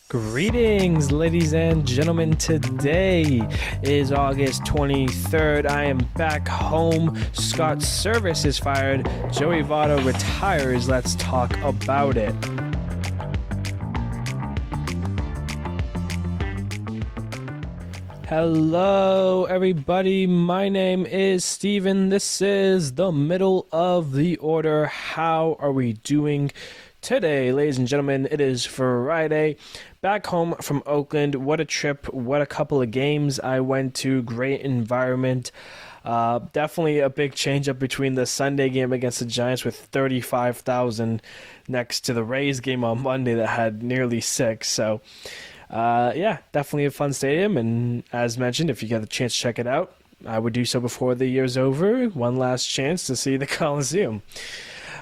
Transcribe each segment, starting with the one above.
Greetings, ladies and gentlemen. Today is August 23rd. I am back home. Scott Servais is fired. Joey Votto retires. Let's talk about it. Hello, everybody. My name is Steven. This is the middle of the order. How are we doing today, ladies and gentlemen? It is Friday. Back home from Oakland. What a trip. What a couple of games I went to. Great environment. Definitely a big change up between the Sunday game against the Giants with 35,000 next to the Rays game on Monday that had nearly 6. So, yeah, definitely a fun stadium. And as mentioned, if you get the chance to check it out, I would do so before the year's over. One last chance to see the Coliseum.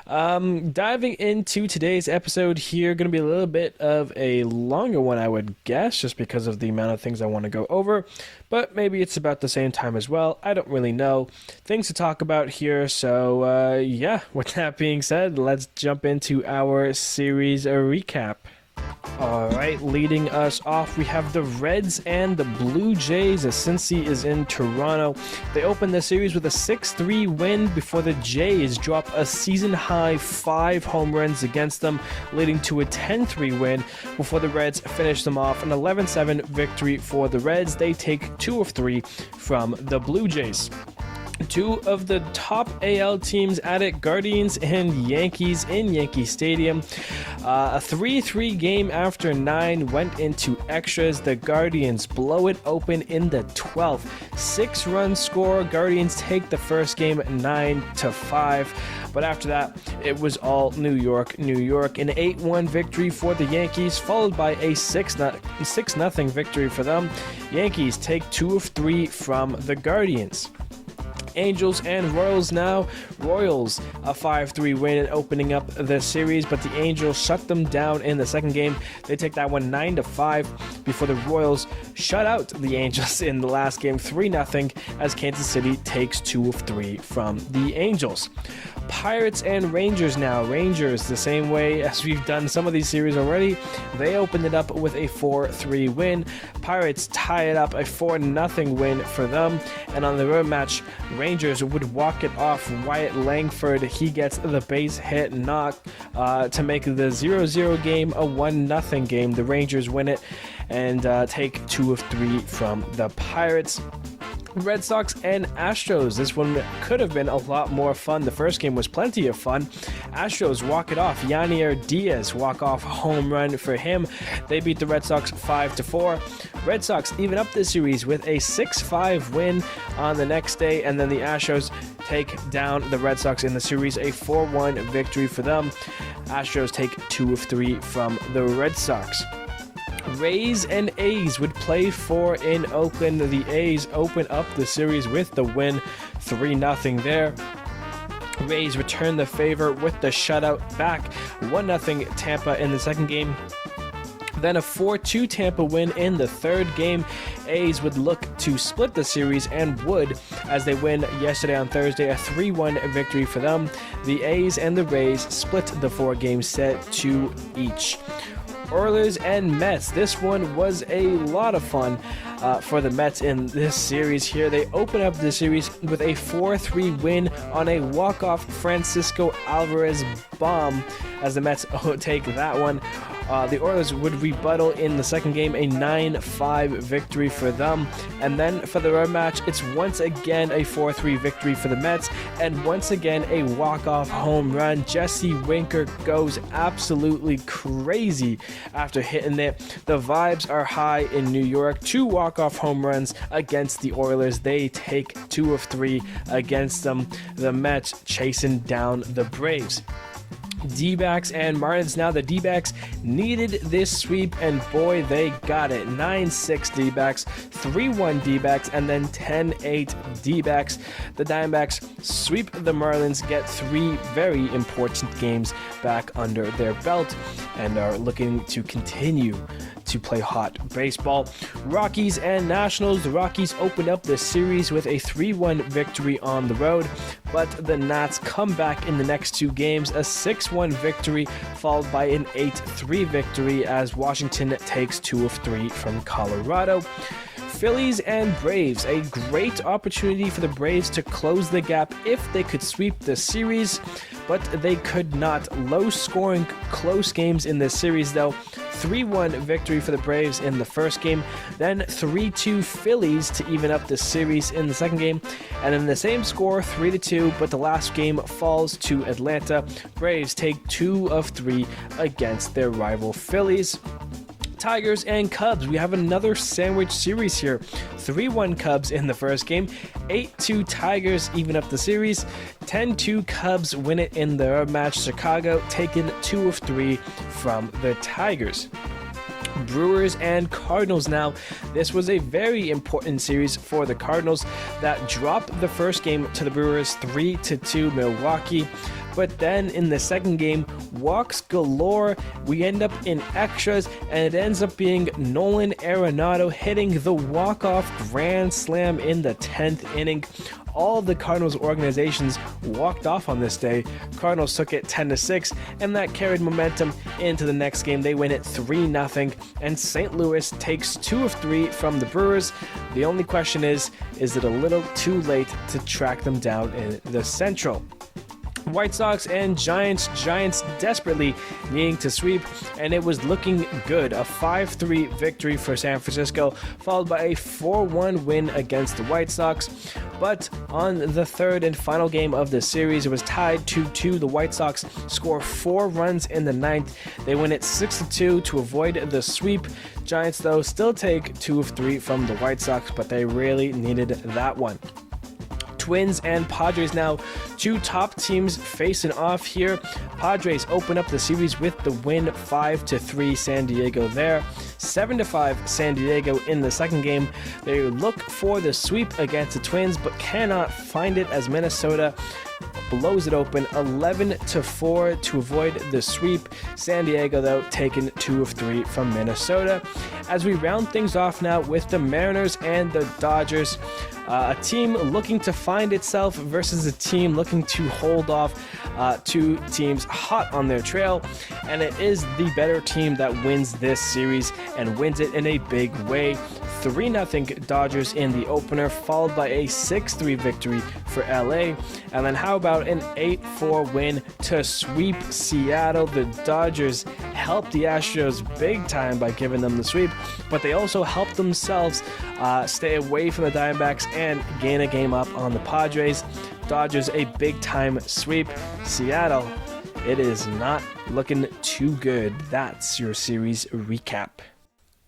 Diving into today's episode here, going to be a little bit of a longer one, I would guess, just because of the amount of things I want to go over, but maybe it's about the same time as well. I don't really know. Things to talk about here, so yeah, with that being said, let's jump into our series recap. All right, leading us off, we have the Reds and the Blue Jays as Cincy is in Toronto. They open the series with a 6-3 win before the Jays drop a season-high 5 home runs against them, leading to a 10-3 win before the Reds finish them off. An 11-7 victory for the Reds. They take 2 of 3 from the Blue Jays. Two of the top AL teams at it, Guardians and Yankees in Yankee Stadium. A 3-3 game after 9 went into extras. The Guardians blow it open in the 12th. 6-run score. Guardians take the first game 9-5. But after that, it was all New York. An 8-1 victory for the Yankees, followed by a 6-0 victory for them. Yankees take 2 of 3 from the Guardians. Angels and Royals now. Royals a 5-3 win and opening up the series, but the Angels shut them down in the second game. They take that one 9-5 before the Royals shut out the Angels in the last game 3-0 as Kansas City takes 2 of 3 from the Angels. Pirates and Rangers now. Rangers, the same way as we've done some of these series already, they opened it up with a 4-3 win. Pirates tie it up, a 4-0 win for them. And on the road match, Rangers would walk it off. Wyatt Langford, he gets the base hit knock to make the 0-0 game a 1-0 game. The Rangers win it and take 2 of 3 from the Pirates. Red Sox and Astros. This one could have been a lot more fun. The first game was plenty of fun. Astros walk it off. Yanier Diaz walk-off home run for him. They beat the Red Sox 5-4. Red Sox even up the series with a 6-5 win on the next day, and then the Astros take down the Red Sox in the series, a 4-1 victory for them. Astros take 2 of 3 from the Red Sox. Rays and A's would play 4 in Oakland. The A's open up the series with the win, 3-0 there. Rays return the favor with the shutout back, 1-0 Tampa in the second game. Then a 4-2 Tampa win in the third game. A's would look to split the series and would, as they win yesterday on Thursday, a 3-1 victory for them. The A's and the Rays split the 4-game set 2 each. Oilers and Mets. This one was a lot of fun for the Mets in this series here. They open up the series with a 4-3 win on a walk-off Francisco Alvarez bomb as the Mets take that one. The Oilers would rebuttal in the second game, a 9-5 victory for them. And then for the road match, it's once again a 4-3 victory for the Mets, and once again a walk-off home run. Jesse Winker goes absolutely crazy after hitting it. The vibes are high in New York. 2 walk-off home runs against the Oilers. They take 2 of 3 against them. The Mets chasing down the Braves. D-backs and Marlins. Now the D-backs needed this sweep, and boy, they got it. 9-6 D-backs, 3-1 D-backs, and then 10-8 D-backs. The Diamondbacks sweep the Marlins, get 3 very important games back under their belt, and are looking to continue to play hot baseball. Rockies and Nationals. The Rockies opened up the series with a 3-1 victory on the road, but the Nats come back in the next two games, a 6-1 victory followed by an 8-3 victory as Washington takes 2 of 3 from Colorado. Phillies and Braves, a great opportunity for the Braves to close the gap if they could sweep the series, but they could not. Low-scoring, close games in this series, though. 3-1 victory for the Braves in the first game, then 3-2 Phillies to even up the series in the second game, and then the same score, 3-2, but the last game falls to Atlanta. Braves take 2 of 3 against their rival Phillies. Tigers and Cubs. We have another sandwich series here. 3-1 Cubs in the first game. 8-2 Tigers even up the series. 10-2 Cubs win it in their match. Chicago taking 2 of 3 from the Tigers. Brewers and Cardinals now. This was a very important series for the Cardinals that dropped the first game to the Brewers 3-2 Milwaukee. But then in the second game, walks galore. We end up in extras, and it ends up being Nolan Arenado hitting the walk-off grand slam in the 10th inning. All of the Cardinals organizations walked off on this day. Cardinals took it 10-6, and that carried momentum into the next game. They win it 3-0, and St. Louis takes 2 of 3 from the Brewers. The only question is it a little too late to track them down in the Central? White Sox and Giants. Giants desperately needing to sweep, and it was looking good. A 5-3 victory for San Francisco, followed by a 4-1 win against the White Sox. But on the third and final game of the series, it was tied 2-2. The White Sox score 4 runs in the ninth. They win it 6-2 to avoid the sweep. Giants, though, still take 2 of 3 from the White Sox, but they really needed that one. Twins and Padres now, two top teams facing off here. Padres open up the series with the win, 5-3 San Diego there. 7-5 San Diego in the second game. They look for the sweep against the Twins, but cannot find it as Minnesota blows it open 11-4 to avoid the sweep. San Diego, though, taking 2 of 3 from Minnesota. As we round things off now with the Mariners and the Dodgers, a team looking to find itself versus a team looking to hold off two teams hot on their trail, and it is the better team that wins this series and wins it in a big way. 3-0 Dodgers in the opener, followed by a 6-3 victory for LA. And then how about an 8-4 win to sweep Seattle? The Dodgers helped the Astros big time by giving them the sweep, but they also helped themselves stay away from the Diamondbacks and gain a game up on the Padres. Dodgers a big time sweep. Seattle, it is not looking too good. That's your series recap.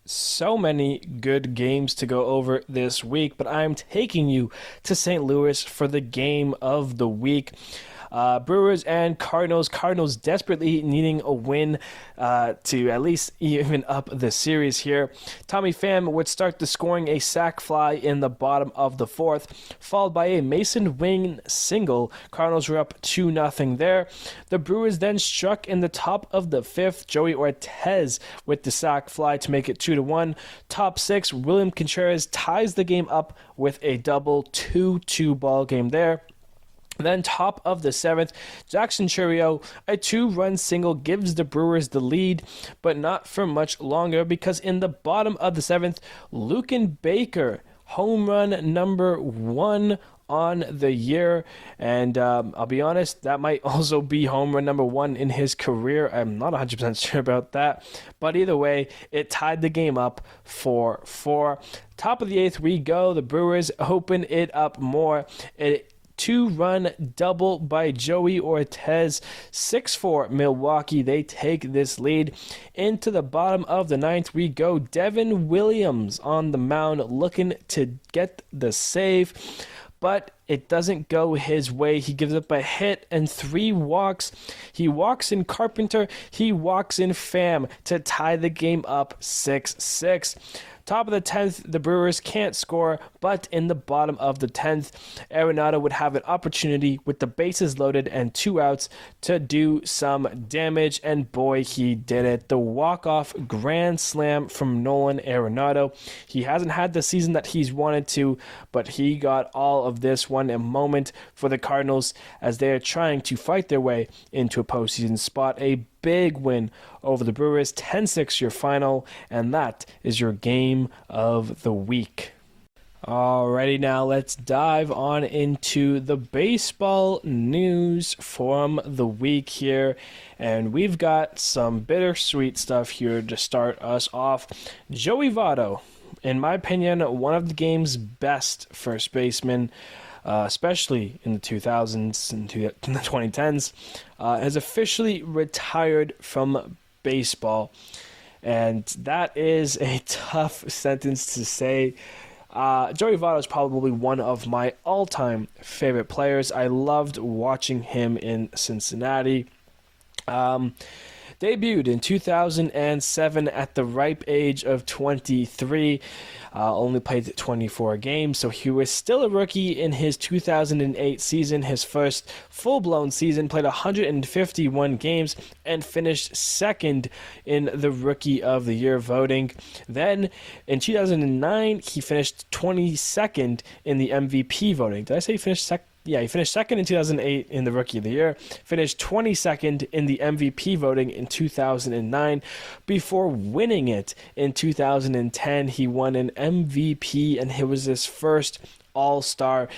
So many good games to go over this week, but I'm taking you to St. Louis for the game of the week. Brewers and Cardinals. Cardinals desperately needing a win to at least even up the series here. Tommy Pham would start the scoring a sac fly in the bottom of the fourth, followed by a Mason Wing single. Cardinals were up 2-0 there. The Brewers then struck in the top of the fifth. Joey Ortez with the sac fly to make it 2-1. Top six, William Contreras ties the game up with a double. 2-2 ball game there. Then top of the seventh, Jackson Chourio, a 2-run single gives the Brewers the lead, but not for much longer because in the bottom of the seventh, Lucan Baker, home run number 1 on the year, and I'll be honest, that might also be home run number 1 in his career. I'm not 100% sure about that, but either way, it tied the game up 4-4. Top of the eighth we go. The Brewers open it up more. 2-run double by Joey Ortez. 6-4 Milwaukee. They take this lead. Into the bottom of the ninth we go. Devin Williams on the mound looking to get the save, but it doesn't go his way. He gives up a hit and 3 walks. He walks in Carpenter. He walks in Pham to tie the game up 6-6. Top of the 10th, the Brewers can't score, but in the bottom of the 10th, Arenado would have an opportunity with the bases loaded and 2 outs to do some damage, and boy, he did it. The walk-off grand slam from Nolan Arenado. He hasn't had the season that he's wanted to, but he got all of this one a moment for the Cardinals as they are trying to fight their way into a postseason spot. A big win over the Brewers, 10-6 your final, and that is your game of the week. Alrighty, now let's dive on into the baseball news from the week here, and we've got some bittersweet stuff here to start us off. Joey Votto, in my opinion, one of the game's best first basemen, especially in the 2000s and the 2010s, has officially retired from baseball. And that is a tough sentence to say. Joey Votto is probably one of my all-time favorite players. I loved watching him in Cincinnati. Debuted in 2007 at the ripe age of 23. Only played 24 games, so he was still a rookie in his 2008 season. His first full-blown season, played 151 games and finished second in the Rookie of the Year voting. Then, in 2009, he finished 22nd in the MVP voting. Did I say he finished second? Yeah, he finished second in 2008 in the Rookie of the Year, finished 22nd in the MVP voting in 2009, before winning it in 2010. He won an MVP, and it was his first All-Star.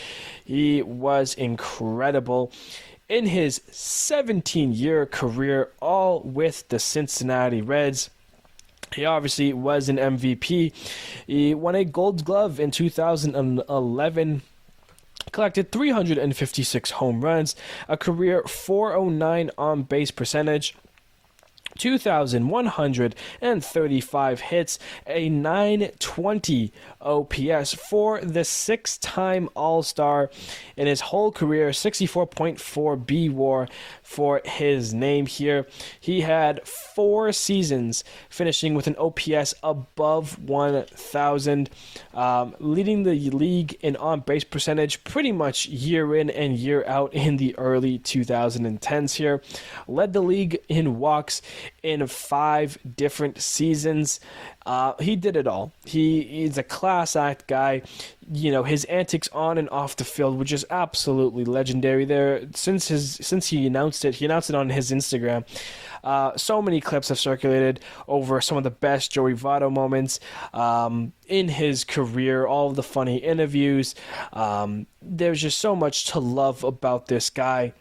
He was incredible. In his 17-year career, all with the Cincinnati Reds, he obviously was an MVP. He won a Gold Glove in 2011, collected 356 home runs, a career .409 on-base percentage, 2,135 hits, a .920 OPS for the 6-time All-Star in his whole career, 64.4 B-WAR for his name here. He had 4 seasons finishing with an OPS above 1,000, leading the league in on-base percentage pretty much year in and year out in the early 2010s here. Led the league in walks in 5 different seasons. He did it all. He's a class act guy. You know, his antics on and off the field were just absolutely legendary there. Since he announced it on his Instagram. So many clips have circulated over some of the best Joey Votto moments in his career, all of the funny interviews. There's just so much to love about this guy.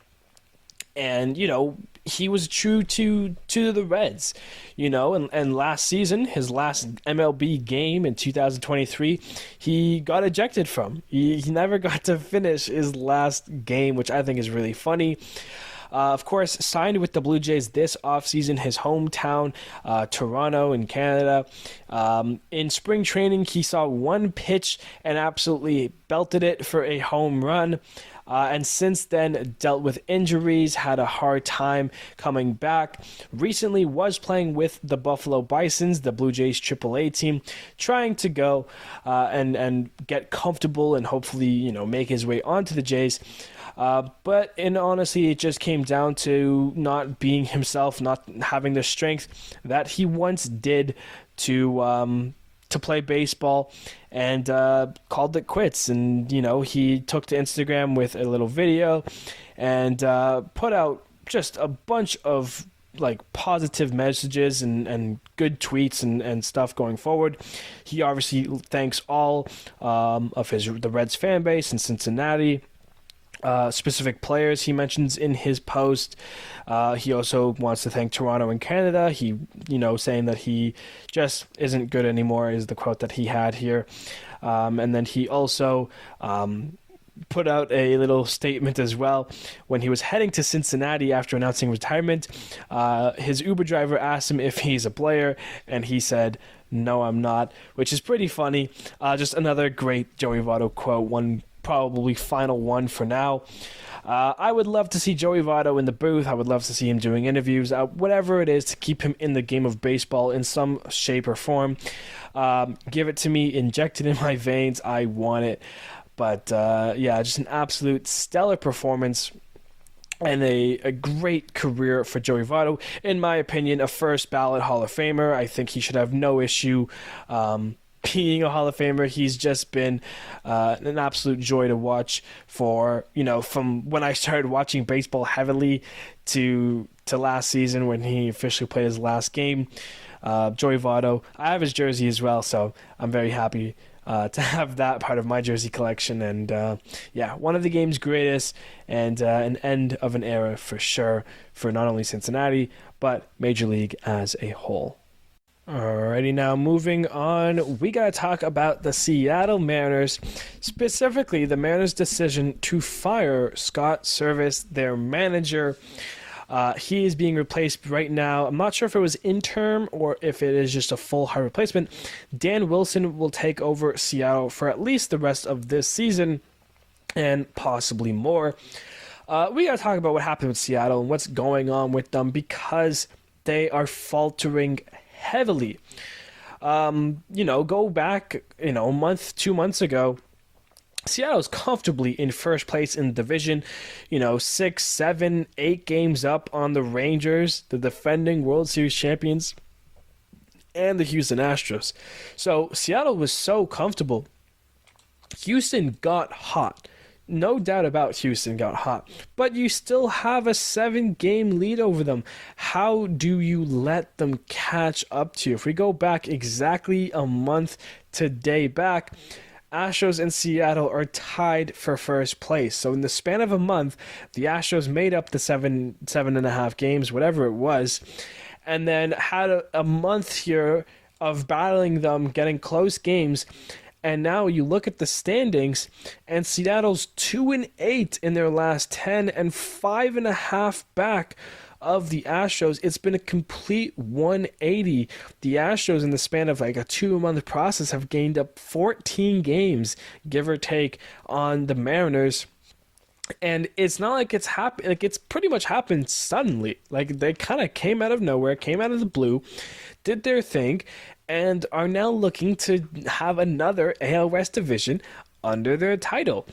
And, you know, he was true to the Reds, you know, and last season, his last MLB game in 2023, he got ejected from. He never got to finish his last game, which I think is really funny. Of course, signed with the Blue Jays this offseason, his hometown, Toronto in Canada. In spring training, he saw 1 pitch and absolutely belted it for a home run. And since then, dealt with injuries, had a hard time coming back. Recently was playing with the Buffalo Bisons, the Blue Jays AAA team, trying to go and get comfortable and hopefully, you know, make his way onto the Jays. But honestly, it just came down to not being himself, not having the strength that he once did to play baseball, and called it quits. And, you know, he took to Instagram with a little video and put out just a bunch of like positive messages and good tweets and stuff going forward. He obviously thanks all of the Reds fan base in Cincinnati. Specific players he mentions in his post. He also wants to thank Toronto and Canada. He, you know, saying that he just isn't good anymore is the quote that he had here. And then he also put out a little statement as well. When he was heading to Cincinnati after announcing retirement, his Uber driver asked him if he's a player, and he said, "No, I'm not," which is pretty funny. Just another great Joey Votto quote, one probably final one for now. I would love to see Joey Votto in the booth. I would love to see him doing interviews, whatever it is to keep him in the game of baseball in some shape or form. Give it to me, inject it in my veins. I want it. But just an absolute stellar performance and a great career for Joey Votto. In my opinion, a first ballot Hall of Famer. I think he should have no issue being a Hall of Famer. He's just been an absolute joy to watch from when I started watching baseball heavily to last season when he officially played his last game. Joey Votto, I have his jersey as well, so I'm very happy to have that part of my jersey collection. And one of the game's greatest and an end of an era for sure for not only Cincinnati, but Major League as a whole. Alrighty, now moving on, we got to talk about the Seattle Mariners, specifically the Mariners' decision to fire Scott Servais, their manager. He is being replaced right now. I'm not sure if it was interim or if it is just a full hard replacement. Dan Wilson will take over Seattle for at least the rest of this season and possibly more. We got to talk about what happened with Seattle and what's going on with them because they are faltering heavily. Go back, a month, 2 months ago, Seattle's comfortably in first place in the division, 6, 7, 8 games up on the Rangers, the defending World Series champions, and the Houston Astros. So Seattle was so comfortable. Houston got hot. No doubt about Houston got hot. But you still have a 7-game lead over them. How do you let them catch up to you? If we go back exactly a month today back, Astros and Seattle are tied for first place. So in the span of a month, the Astros made up the 7.5 games, whatever it was, and then had a month here of battling them, getting close games. And now you look at the standings, and Seattle's 2-8 in their last 10 and 5.5 back of the Astros. It's been a complete 180. The Astros, in the span of like a 2-month process, have gained up 14 games, give or take, on the Mariners. And it's not like it's happened. Like, it's pretty much happened suddenly. Like, they kind of came out of nowhere, came out of the blue, did their thing, and are now looking to have another AL West division under their title.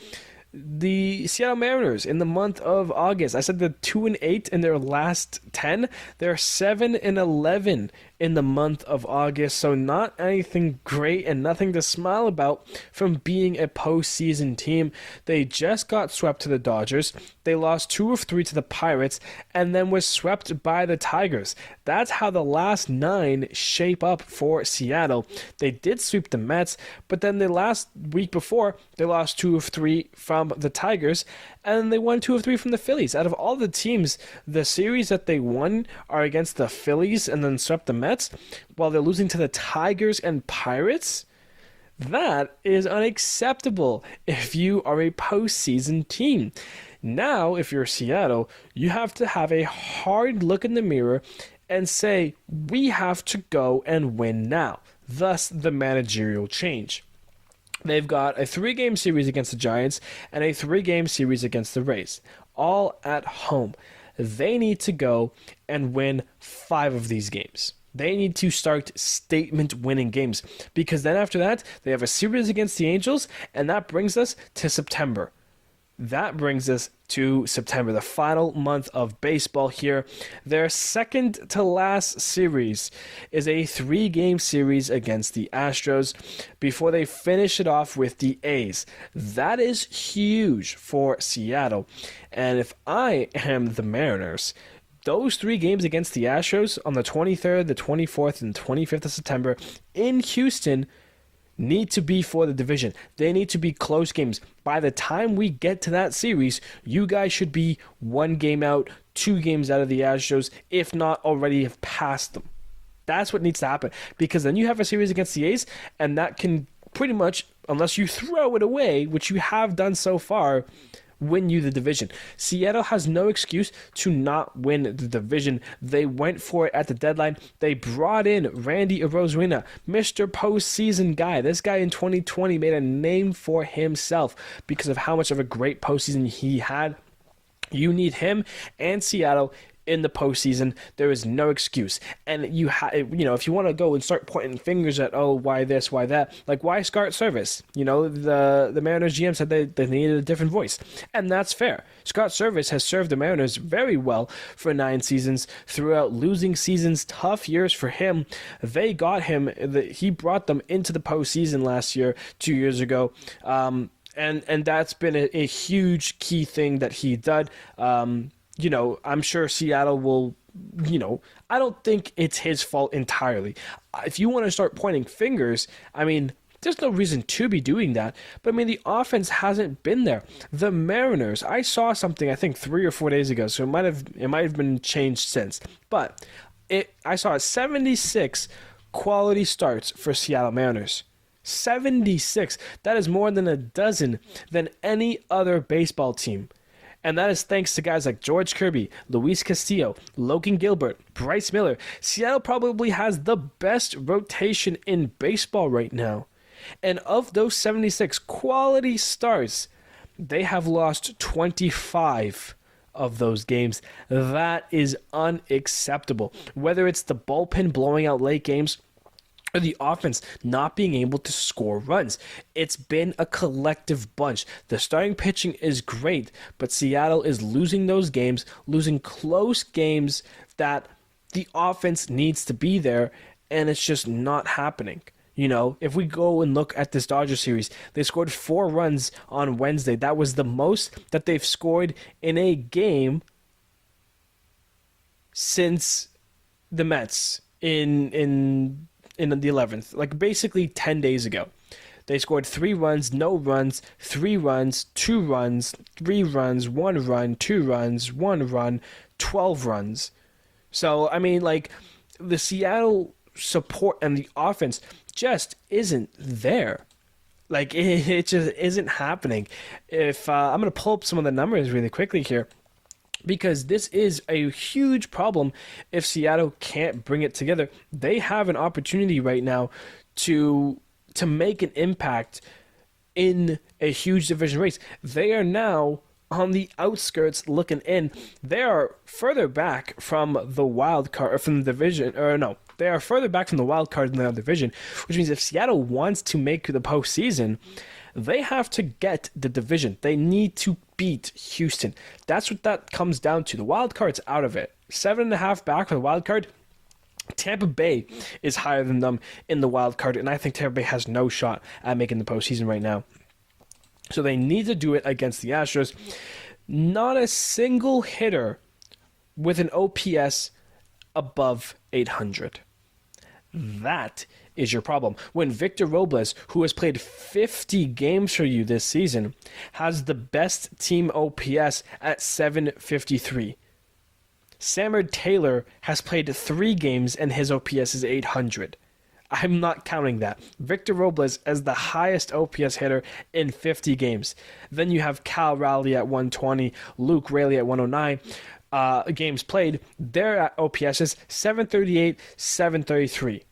The Seattle Mariners in the month of August, I said they're 2-8 in their last 10. They're 7-11 in the month of August, so not anything great and nothing to smile about from being a postseason team. They just got swept to the Dodgers. They lost 2 of 3 to the Pirates and then was swept by the Tigers. That's how the last 9 shape up for Seattle. They did sweep the Mets, but then the last week before, they lost 2 of 3 from the Tigers, and they won 2 of 3 from the Phillies. Out of all the teams, the series that they won are against the Phillies and then swept the Mets, while they're losing to the Tigers and Pirates. That is unacceptable if you are a postseason team. Now, if you're Seattle, you have to have a hard look in the mirror and say, we have to go and win now. Thus, the managerial change. They've got a 3-game series against the Giants and a 3-game series against the Rays, all at home. They need to go and win 5 of these games. They need to start statement-winning games, because then after that, they have a series against the Angels, and that brings us to September. The final month of baseball here. Their second to last series is a 3-game series against the Astros before they finish it off with the A's. That is huge for Seattle. And if I am the Mariners, those 3 games against the Astros on the 23rd, the 24th, and 25th of September in Houston need to be for the division. They need to be close games. By the time we get to that series, you guys should be 1 game out, 2 games out of the Astros, if not already have passed them. That's what needs to happen, because then you have a series against the A's, and that can pretty much, unless you throw it away, which you have done so far, win you the division. Seattle has no excuse to not win the division. They went for it at the deadline. They brought in Randy Arozarena, Mr. Postseason guy. This guy in 2020 made a name for himself because of how much of a great postseason he had. You need him and Seattle in the postseason. There is no excuse. And if you want to go and start pointing fingers at, oh, why this, why that, like, why Scott Servais? The Mariners GM said they needed a different voice. And that's fair. Scott Servais has served the Mariners very well for 9 seasons throughout losing seasons, tough years for him. They got him, he brought them into the postseason last year, 2 years ago. And that's been a huge key thing that he did. I'm sure Seattle will, I don't think it's his fault entirely. If you want to start pointing fingers, there's no reason to be doing that. But the offense hasn't been there. The Mariners, I saw something I think 3 or 4 days ago, so it might have been changed since. But I saw 76 quality starts for Seattle Mariners. 76. That is more than a dozen than any other baseball team. And that is thanks to guys like George Kirby, Luis Castillo, Logan Gilbert, Bryce Miller. Seattle probably has the best rotation in baseball right now. And of those 76 quality starts, they have lost 25 of those games. That is unacceptable. Whether it's the bullpen blowing out late games, or the offense not being able to score runs. It's been a collective bunch. The starting pitching is great, but Seattle is losing those games, losing close games that the offense needs to be there, and it's just not happening. If we go and look at this Dodgers series, they scored 4 runs on Wednesday. That was the most that they've scored in a game since the Mets in the 11th, like basically 10 days ago. They scored 3 runs, no runs, 3 runs, 2 runs, 3 runs, 1 run, 2 runs, 1 run, 12 runs. So, the Seattle support and the offense just isn't there. It just isn't happening. If I'm going to pull up some of the numbers really quickly here, because this is a huge problem if Seattle can't bring it together. They have an opportunity right now to make an impact in a huge division race. They are now on the outskirts looking in. They are further back from the wild card, or from the division, or no, they are further back from the wild card in the division, which means if Seattle wants to make the postseason, they have to get the division. They need to beat Houston. That's what that comes down to. The wild card's out of it. 7.5 back for the wild card. Tampa Bay is higher than them in the wild card, and I think Tampa Bay has no shot at making the postseason right now. So they need to do it against the Astros. Not a single hitter with an OPS above 800. That is your problem. When Victor Robles, who has played 50 games for you this season, has the best team OPS at 753. Samard Taylor has played 3 games and his OPS is 800. I'm not counting that. Victor Robles as the highest OPS hitter in 50 games. Then you have Cal Raleigh at 120, Luke Raley at 109. Games played, their OPS is 738, 733.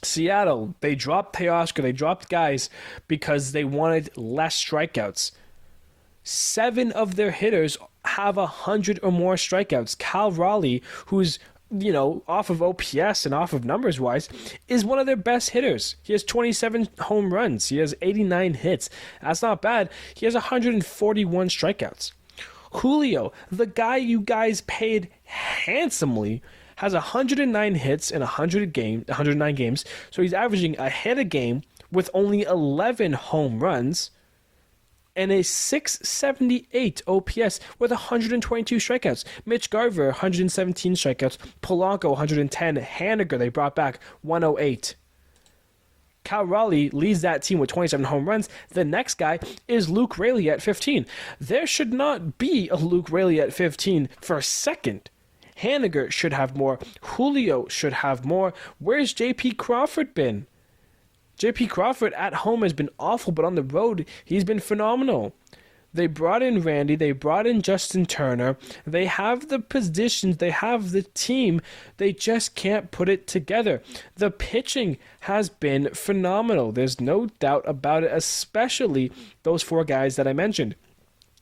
Seattle, they dropped Teoscar, they dropped guys because they wanted less strikeouts. 7 of their hitters have 100 or more strikeouts. Cal Raleigh, who's off of OPS and off of numbers wise, is one of their best hitters. He has 27 home runs. He has 89 hits. That's not bad. He has 141 strikeouts. Julio, the guy you guys paid handsomely, has 109 hits in 109 games. So he's averaging a hit a game with only 11 home runs and a 678 OPS with 122 strikeouts. Mitch Garver, 117 strikeouts. Polanco, 110. Haniger, they brought back, 108. Cal Raleigh leads that team with 27 home runs. The next guy is Luke Raley at 15. There should not be a Luke Raley at 15 for a second. Haniger should have more. Julio should have more. Where's J.P. Crawford been? J.P. Crawford at home has been awful, but on the road, he's been phenomenal. They brought in Randy. They brought in Justin Turner. They have the positions. They have the team. They just can't put it together. The pitching has been phenomenal. There's no doubt about it, especially those four guys that I mentioned.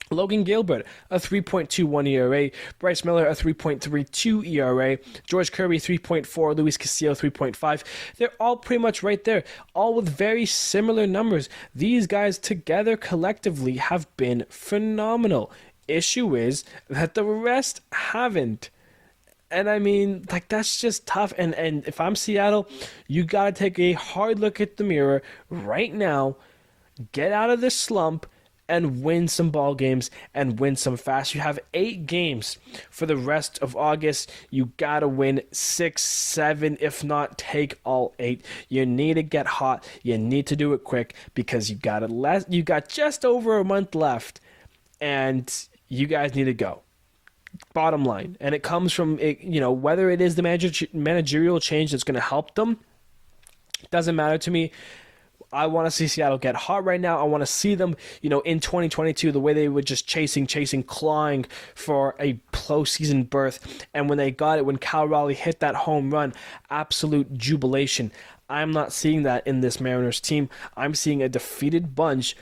Logan Gilbert, a 3.21 ERA. Bryce Miller, a 3.32 ERA. George Kirby, 3.4. Luis Castillo, 3.5. They're all pretty much right there, all with very similar numbers. These guys together collectively have been phenomenal. Issue is that the rest haven't. And I mean, like, that's just tough. And if I'm Seattle, you got to take a hard look at the mirror right now, get out of this slump, and win some ball games and win some fast. You have 8 games for the rest of August. You gotta win 6, 7, if not take all 8. You need to get hot. You need to do it quick because you got just over a month left, and you guys need to go. Bottom line, and it comes from it, whether it is the managerial change that's going to help them. Doesn't matter to me. I want to see Seattle get hot right now. I want to see them, in 2022, the way they were just chasing, clawing for a postseason berth. And when they got it, when Cal Raleigh hit that home run, absolute jubilation. I'm not seeing that in this Mariners team. I'm seeing a defeated bunch.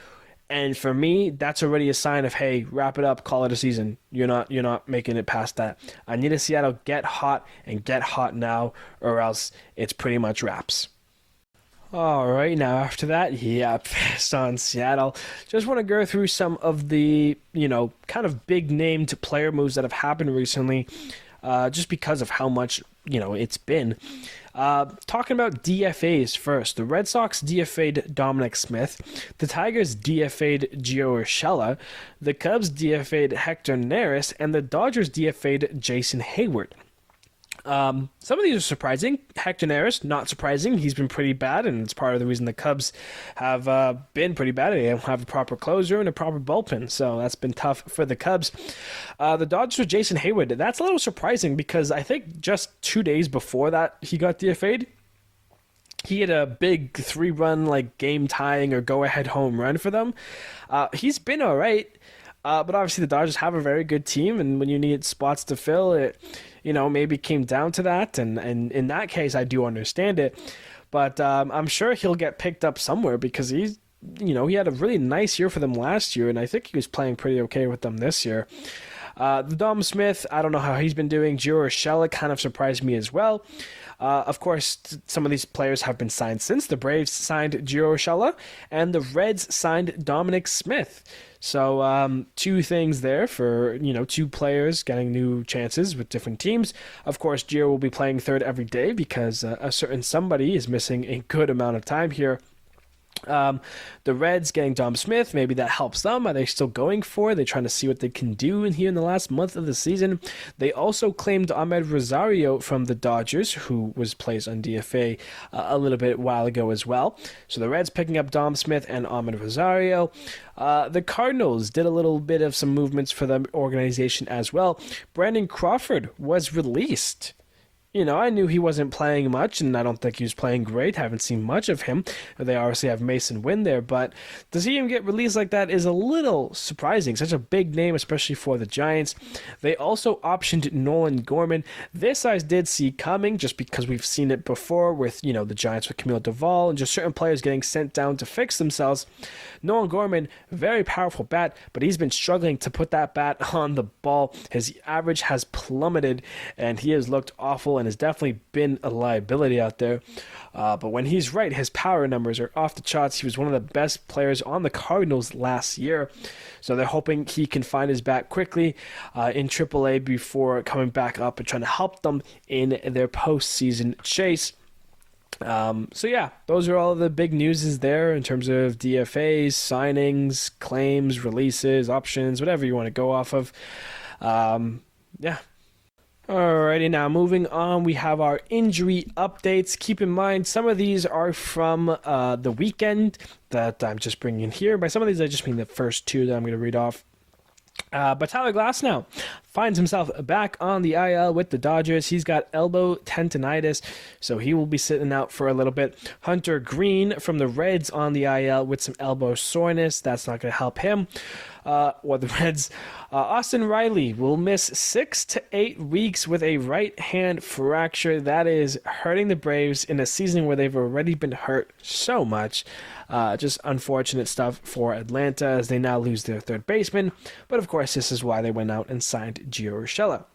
And for me, that's already a sign of, hey, wrap it up, call it a season. You're not making it past that. I need to see Seattle get hot and get hot now, or else it's pretty much wraps. All right, now after that, pissed on Seattle. Just want to go through some of the, kind of big named player moves that have happened recently, just because of how much, it's been. Talking about DFAs first. The Red Sox DFA'd Dominic Smith. The Tigers DFA'd Gio Urshela. The Cubs DFA'd Hector Neris. And the Dodgers DFA'd Jason Hayward. Some of these are surprising. Hector Neris, not surprising. He's been pretty bad, and it's part of the reason the Cubs have been pretty bad. They don't have a proper closer and a proper bullpen, so that's been tough for the Cubs. The Dodgers with Jason Hayward, that's a little surprising because I think just 2 days before that he got DFA'd. He had a big 3-run game-tying or go-ahead home run for them. He's been all right. But obviously the Dodgers have a very good team, and when you need spots to fill, it maybe came down to that, and in that case, I do understand it. But I'm sure he'll get picked up somewhere because he had a really nice year for them last year, and I think he was playing pretty okay with them this year. The Dom Smith, I don't know how he's been doing. Gio Urshela kind of surprised me as well. Of course, some of these players have been signed since. The Braves signed Gio Urshela, and the Reds signed Dominic Smith. So 2 things there for, 2 players getting new chances with different teams. Of course, Gio will be playing third every day because a certain somebody is missing a good amount of time here. The Reds getting Dom Smith, maybe that helps them. Are they still going for it? They're trying to see what they can do in here in the last month of the season. They also claimed Ahmed Rosario from the Dodgers, who was placed on DFA a little bit while ago as well. So the Reds picking up Dom Smith and Ahmed Rosario. The Cardinals did a little bit of some movements for the organization as well. Brandon Crawford was released. I knew he wasn't playing much, and I don't think he was playing great. Haven't seen much of him. They obviously have Mason Wynn there, but to see him get released like that is a little surprising. Such a big name, especially for the Giants. They also optioned Nolan Gorman. This I did see coming, just because we've seen it before with, the Giants with Camille Duvall and just certain players getting sent down to fix themselves. Nolan Gorman, very powerful bat, but he's been struggling to put that bat on the ball. His average has plummeted, and he has looked awful and has definitely been a liability out there. But when he's right, his power numbers are off the charts. He was one of the best players on the Cardinals last year. So they're hoping he can find his bat quickly in AAA before coming back up and trying to help them in their postseason chase. Those are all the big news there in terms of DFAs, signings, claims, releases, options, whatever you want to go off of. Alrighty, now moving on, we have our injury updates. Keep in mind, some of these are from the weekend that I'm just bringing here. By some of these, I just mean the first 2 that I'm going to read off. But Tyler Glasnow finds himself back on the IL with the Dodgers. He's got elbow tendonitis, so he will be sitting out for a little bit. Hunter Green from the Reds on the IL with some elbow soreness. That's not going to help him. or the Reds. Austin Riley will miss 6 to 8 weeks with a right hand fracture. That is hurting the Braves in a season where they've already been hurt so much. Just unfortunate stuff for Atlanta as they now lose their third baseman. But of course, this is why they went out and signed Gio Urshela.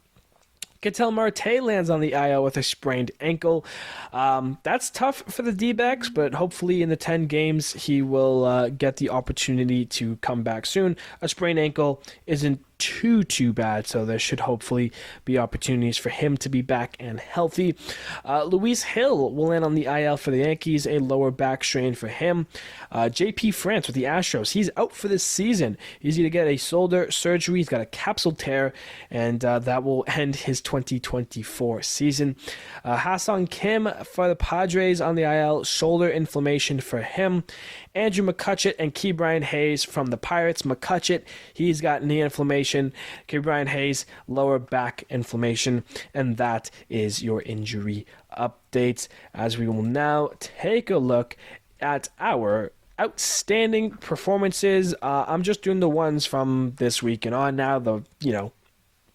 Ketel Marte lands on the IL with a sprained ankle. That's tough for the D-backs, but hopefully in the 10 games he will get the opportunity to come back soon. A sprained ankle isn't too bad, so there should hopefully be opportunities for him to be back and healthy. Luis Hill will land on the IL for the Yankees, a lower back strain for him. JP France with the Astros, he's out for this season. He's going to get a shoulder surgery, he's got a capsule tear, and that will end his 2024 season. Ha-Seong Kim for the Padres on the IL, shoulder inflammation for him. Andrew McCutcheon and Ke'Bryan Hayes from the Pirates. McCutcheon, he's got knee inflammation. Ke'Bryan Hayes, lower back inflammation. And that is your injury updates, as we will now take a look at our outstanding performances. I'm just doing the ones from this week and on now,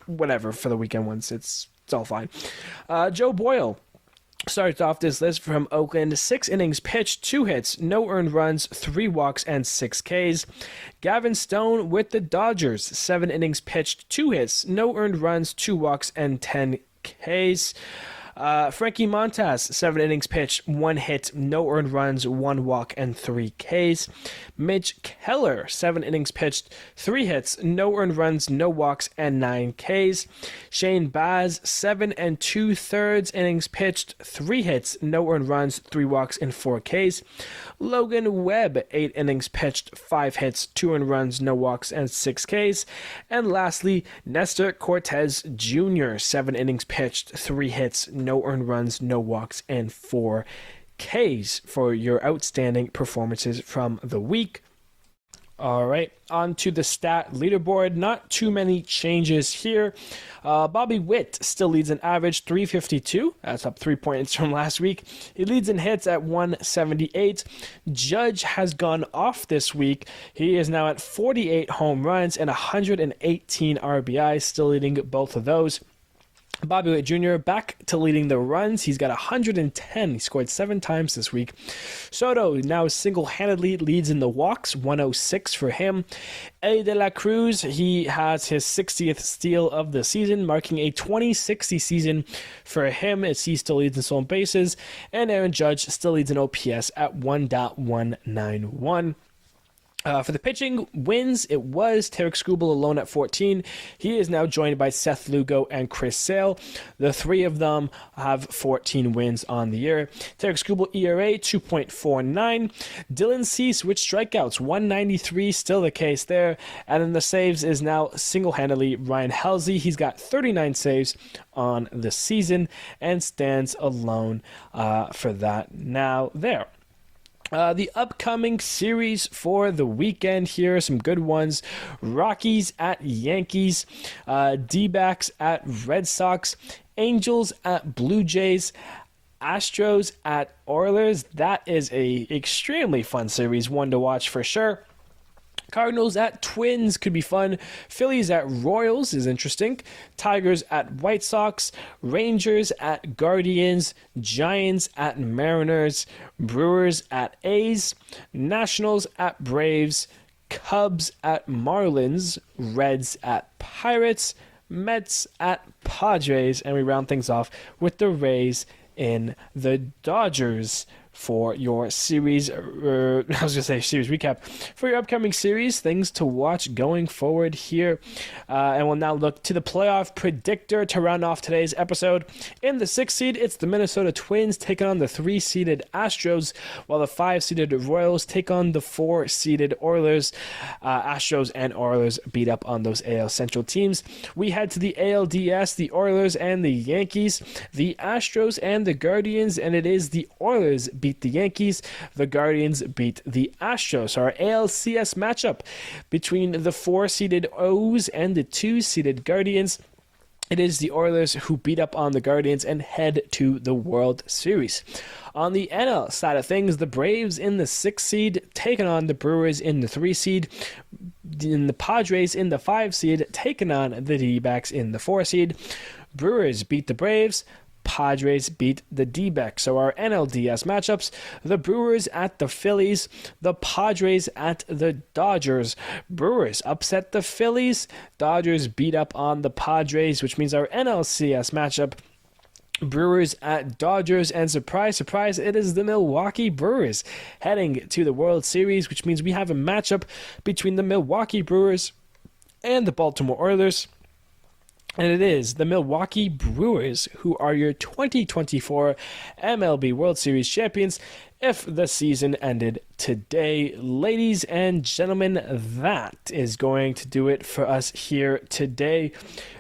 whatever for the weekend ones. It's all fine. Joe Boyle starts off this list from Oakland. 6 innings pitched, 2 hits, no earned runs, 3 walks, and 6 Ks. Gavin Stone with the Dodgers. 7 innings pitched, 2 hits, no earned runs, 2 walks, and 10 Ks. Frankie Montas, 7 innings pitched, 1 hit, no earned runs, 1 walk, and 3 Ks. Mitch Keller, 7 innings pitched, 3 hits, no earned runs, no walks, and 9 Ks. Shane Baz, 7 2/3 innings pitched, 3 hits, no earned runs, 3 walks, and 4 Ks. Logan Webb, 8 innings pitched, 5 hits, 2 earned runs, no walks, and 6 Ks. And lastly, Nestor Cortez Jr., 7 innings pitched, 3 hits, no earned runs, no walks, and 4 Ks for your outstanding performances from the week. All right, on to the stat leaderboard. Not too many changes here. Bobby Witt still leads in average, 352. That's up 3 points from last week. He leads in hits at 178. Judge has gone off this week. He is now at 48 home runs and 118 RBIs, still leading both of those. Bobby Witt Jr. back to leading the runs. He's got 110. He scored 7 times this week. Soto now single-handedly leads in the walks, 106 for him. Eddie De La Cruz, he has his 60th steal of the season, marking a 20-60 season for him as he still leads in stolen bases. And Aaron Judge still leads in OPS at 1.191. For the pitching wins, it was Tarik Skubal alone at 14. He is now joined by Seth Lugo and Chris Sale. The 3 of them have 14 wins on the year. Tarik Skubal ERA 2.49. Dylan Cease with strikeouts 193, still the case there. And then the saves is now single-handedly Ryan Helsley. He's got 39 saves on the season and stands alone for that now there. The upcoming series for the weekend, here are some good ones. Rockies at Yankees, D-backs at Red Sox, Angels at Blue Jays, Astros at Oilers. That is a extremely fun series, one to watch for sure. Cardinals at Twins could be fun. Phillies at Royals is interesting. Tigers at White Sox. Rangers at Guardians. Giants at Mariners. Brewers at A's. Nationals at Braves. Cubs at Marlins. Reds at Pirates. Mets at Padres. And we round things off with the Rays in the Dodgers for your series, series recap. For your upcoming series, things to watch going forward here. And we'll now look to the playoff predictor to round off today's episode. In the 6th seed, it's the Minnesota Twins taking on the 3-seeded Astros, while the 5-seeded Royals take on the 4-seeded Oilers. Astros and Oilers beat up on those AL Central teams. We head to the ALDS, the Oilers and the Yankees, the Astros and the Guardians, and it is the Oilers beat the Yankees. The Guardians beat the Astros. Our ALCS matchup between the 4-seeded O's and the 2-seeded Guardians. It is the Oilers who beat up on the Guardians and head to the World Series. On the NL side of things, the Braves in the 6th seed taking on the Brewers in the 3 seed. In the Padres in the 5 seed taking on the D-backs in the 4 seed. Brewers beat the Braves. Padres beat the D-backs. So our NLDS matchups, the Brewers at the Phillies, the Padres at the Dodgers. Brewers upset the Phillies. Dodgers beat up on the Padres, which means our NLCS matchup, Brewers at Dodgers, and surprise, surprise, it is the Milwaukee Brewers heading to the World Series, which means we have a matchup between the Milwaukee Brewers and the Baltimore Oilers. And it is the Milwaukee Brewers who are your 2024 MLB World Series champions if the season ended today. Ladies and gentlemen, that is going to do it for us here today.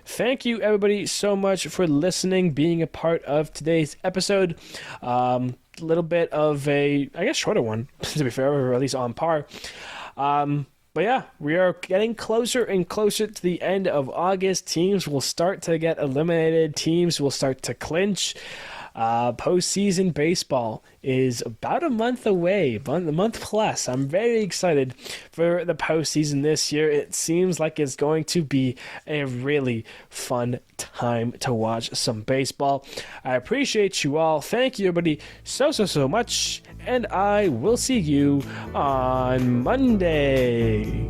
Thank you, everybody, so much for listening, being a part of today's episode. A little bit of a, I guess, shorter one, to be fair, or at least on par. But yeah, we are getting closer and closer to the end of August. Teams will start to get eliminated. Teams will start to clinch. Postseason baseball is about a month away, a month plus. I'm very excited for the postseason this year. It seems like it's going to be a really fun time to watch some baseball. I appreciate you all. Thank you, everybody, so much. And I will see you on Monday.